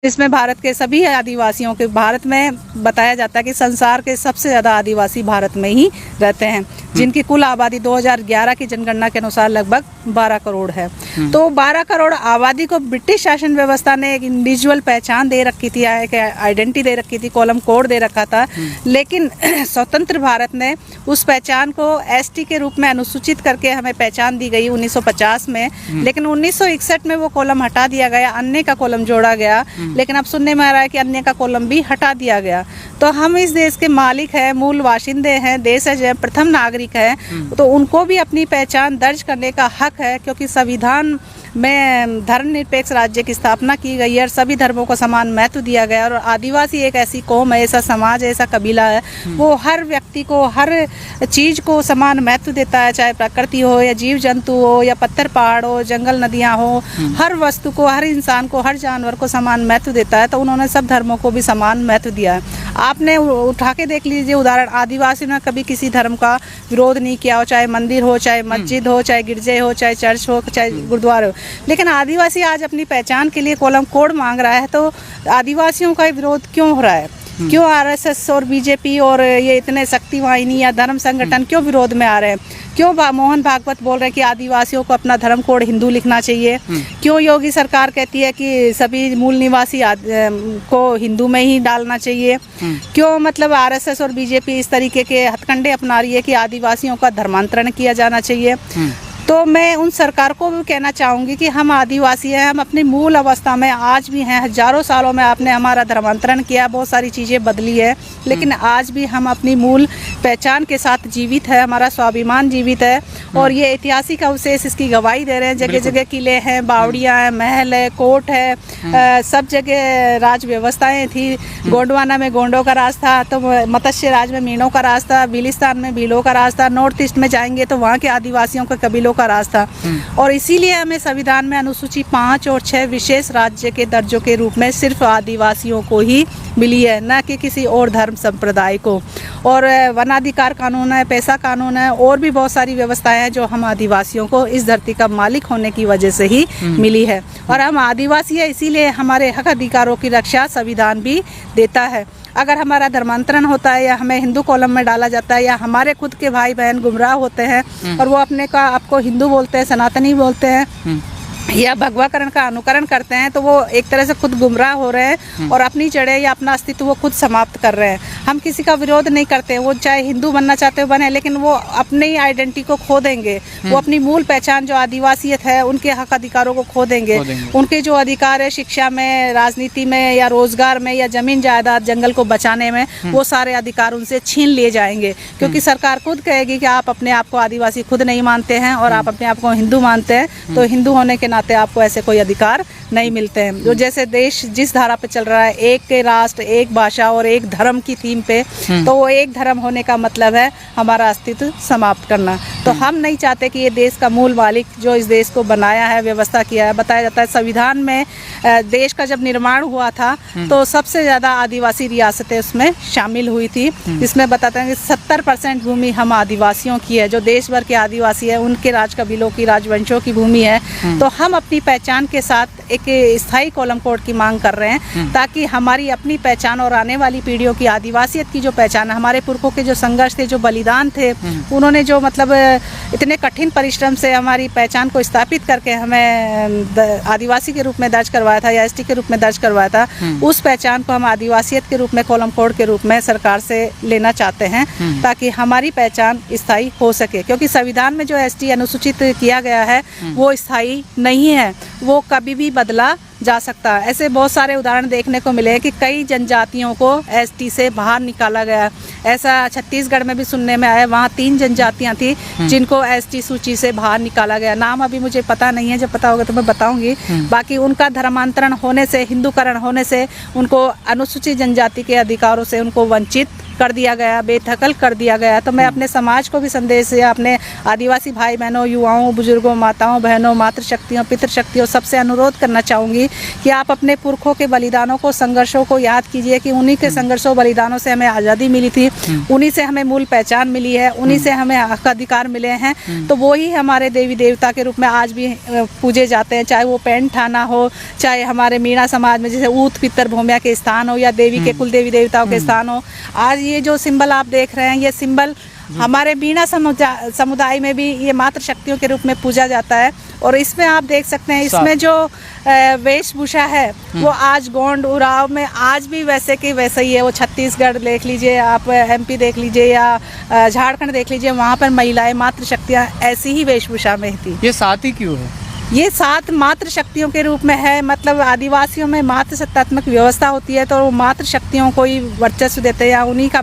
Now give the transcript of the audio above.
इसमें भारत के सभी आदिवासियों के, भारत में बताया जाता है कि संसार के सबसे ज़्यादा आदिवासी भारत में ही रहते हैं, जिनकी कुल आबादी 2011 की जनगणना के अनुसार लगभग 12 करोड़ है। तो 12 करोड़ आबादी को ब्रिटिश शासन व्यवस्था ने एक इंडिविजुअल पहचान दे रखी थी, एक आइडेंटिटी दे रखी थी, कॉलम कोड दे रखा था। लेकिन स्वतंत्र भारत ने उस पहचान को एसटी के रूप में अनुसूचित करके हमें पहचान दी गई 1950 में। लेकिन 1961 में वो कॉलम हटा दिया गया, अन्य का कॉलम जोड़ा गया। लेकिन अब सुनने में आ रहा है कि अन्य का कॉलम भी हटा दिया गया। तो हम इस देश के मालिक हैं, मूल बाशिंदे हैं, देश है, प्रथम नागरिक हैं, तो उनको भी अपनी पहचान दर्ज करने का हक है, क्योंकि संविधान में धर्मनिरपेक्ष राज्य की स्थापना की गई है और सभी धर्मों को समान महत्व दिया गया। और आदिवासी एक ऐसी कौम है, ऐसा समाज है, ऐसा कबीला है, वो हर व्यक्ति को, हर चीज़ को समान महत्व देता है, चाहे प्रकृति हो या जीव जंतु हो या पत्थर पहाड़ हो, जंगल नदियाँ हो, हर वस्तु को, हर इंसान को, हर जानवर को समान महत्व देता है। तो उन्होंने सब धर्मों को भी समान महत्व दिया है। आपने उठा के देख लीजिए उदाहरण, आदिवासी ने कभी किसी धर्म का विरोध नहीं किया हो, चाहे मंदिर हो, चाहे मस्जिद हो, चाहे गिरजे हो, चाहे चर्च हो, चाहे गुरुद्वारे हो। लेकिन आदिवासी आज अपनी पहचान के लिए कॉलम कोड मांग रहा है, तो आदिवासियों का विरोध क्यों हो रहा है? क्यों आरएसएस और बीजेपी और ये इतने शक्तिवाहिनी या धर्म संगठन क्यों विरोध में आ रहे हैं? क्यों मोहन भागवत बोल रहे हैं कि आदिवासियों को अपना धर्म कोड हिंदू लिखना चाहिए? क्यों योगी सरकार कहती है कि सभी मूल निवासी को हिंदू में ही डालना चाहिए? क्यों मतलब आरएसएस और बीजेपी इस तरीके के हथकंडे अपना रही है कि आदिवासियों का धर्मांतरण किया जाना चाहिए? तो मैं उन सरकार को भी कहना चाहूँगी कि हम आदिवासी हैं, हम अपनी मूल अवस्था में आज भी हैं। हजारों सालों में आपने हमारा धर्मांतरण किया, बहुत सारी चीज़ें बदली है, लेकिन आज भी हम अपनी मूल पहचान के साथ जीवित है, हमारा स्वाभिमान जीवित है। और ये ऐतिहासिक अवशेष इसकी गवाही दे रहे हैं। जगह जगह किले हैं, बावड़ियाँ हैं, महल है, कोर्ट है, सब जगह राज व्यवस्थाएँ थी। गोंडवाना में गोंडों का राज था, तो मत्स्य राज में मीणों का राज था, बिलिस्तान में भीलों का राज था, नॉर्थ ईस्ट में जाएंगे तो वहाँ के आदिवासियों के कबीलों का राज था। और इसीलिए हमें संविधान में अनुसूची 5 और 6 विशेष राज्य के दर्जों के रूप में सिर्फ आदिवासियों को ही मिली है, न कि किसी और धर्म संप्रदाय को। और वनाधिकार कानून है, पैसा कानून है, और भी बहुत सारी व्यवस्थाएं हैं जो हम आदिवासियों को इस धरती का मालिक होने की वजह से ही मिली है। और हम आदिवासी है, इसीलिए हमारे हक अधिकारों की रक्षा संविधान भी देता है। अगर हमारा धर्मांतरण होता है या हमें हिंदू कॉलम में डाला जाता है, या हमारे खुद के भाई बहन गुमराह होते हैं और वो अपने का आपको हिंदू बोलते हैं, सनातनी बोलते हैं, या भगवाकरण का अनुकरण करते हैं, तो वो एक तरह से खुद गुमराह हो रहे हैं और अपनी जड़ें या अपना अस्तित्व वो खुद समाप्त कर रहे हैं। हम किसी का विरोध नहीं करते, वो चाहे हिंदू बनना चाहते हो बने, लेकिन वो अपनी आइडेंटिटी को खो देंगे, वो अपनी मूल पहचान जो आदिवासियत है, उनके हक अधिकारों को खो देंगे। उनके जो अधिकार है शिक्षा में, राजनीति में, या रोजगार में, या जमीन जायदाद, जंगल को बचाने में, वो सारे अधिकार उनसे छीन लिए जाएंगे। क्योंकि सरकार खुद कहेगी कि आप अपने आप को आदिवासी खुद नहीं मानते हैं और आप अपने आप को हिंदू मानते हैं, तो हिंदू होने के नाते आपको ऐसे कोई अधिकार नहीं मिलते हैं। जो जैसे देश जिस धारा पे चल रहा है, एक के राष्ट्र, एक भाषा और एक धर्म की थीम पे, तो वो एक धर्म होने का मतलब है हमारा अस्तित्व समाप्त करना। तो हम नहीं चाहते कि ये देश का मूल मालिक जो इस देश को बनाया है, व्यवस्था किया है, बताया जाता है संविधान में देश का जब निर्माण हुआ था तो सबसे ज़्यादा आदिवासी रियासतें उसमें शामिल हुई थी। इसमें बताते हैं कि 70% भूमि हम आदिवासियों की है, जो देश भर के आदिवासी है उनके राज कबीलों की, राजवंशों की भूमि है। तो हम अपनी पहचान के साथ एक स्थायी कॉलम कोड की मांग कर रहे हैं, ताकि हमारी अपनी पहचान और आने वाली पीढ़ियों की आदिवासियत की जो पहचान है, हमारे पुरखों के जो संघर्ष थे, जो बलिदान थे, उन्होंने जो मतलब इतने कठिन परिश्रम से हमारी पहचान को स्थापित करके हमें आदिवासी के रूप में दर्ज करवाया था या एसटी के रूप में दर्ज करवाया था, उस पहचान को हम आदिवासियत के रूप में, कॉलम कोड के रूप में सरकार से लेना चाहते हैं, ताकि हमारी पहचान स्थायी हो सके। क्योंकि संविधान में जो एसटी अनुसूचित किया गया है वो स्थायी नहीं है, वो कभी भी बदला जा सकता है। ऐसे बहुत सारे उदाहरण देखने को मिले हैं कि कई जनजातियों को एसटी से बाहर निकाला गया। ऐसा छत्तीसगढ़ में भी सुनने में आया, वहाँ 3 जनजातियाँ थी जिनको एसटी सूची से बाहर निकाला गया। नाम अभी मुझे पता नहीं है, जब पता होगा तो मैं बताऊंगी। बाकी उनका धर्मांतरण होने से, हिंदूकरण होने से उनको अनुसूचित जनजाति के अधिकारों से उनको वंचित कर दिया गया, बेदखल कर दिया गया। तो मैं अपने समाज को भी संदेश या अपने आदिवासी भाई बहनों, युवाओं, बुजुर्गों, माताओं, बहनों, मातृशक्तियों, पितृशक्तियों सबसे अनुरोध करना चाहूँगी कि आप अपने पुरखों के बलिदानों को, संघर्षों को याद कीजिए कि उन्हीं के संघर्षों बलिदानों से हमें आज़ादी मिली थी, उन्हीं से हमें मूल पहचान मिली है, उन्हीं से हमें हक अधिकार मिले हैं। तो वो ही हमारे देवी देवता के रूप में आज भी पूजे जाते हैं, चाहे वो पेंट थाना हो, चाहे हमारे मीणा समाज में जैसे ऊत पितर भूमिया के स्थान हो, या देवी के कुल देवी देवताओं के स्थान हो। आज ये जो सिंबल आप देख रहे हैं, ये सिंबल हमारे मीणा समुदाय में भी ये मातृशक्तियों के रूप में पूजा जाता है। और इसमें आप देख सकते हैं, इसमें जो वेशभूषा है वो आज गोंड उरांव में आज भी वैसे की वैसे ही है। वो छत्तीसगढ़ देख लीजिए, आप MP देख लीजिए, या झारखंड देख लीजिए, वहाँ पर महिलाएं मातृशक्तियाँ ऐसी ही वेशभूषा में थी। ये साथ ही क्यों है? ये 7 मातृशक्तियों के रूप में है। मतलब आदिवासियों में मातृसत्तात्मक व्यवस्था होती है, तो वो मातृशक्तियों को ही वर्चस्व देते हैं, या उन्हीं का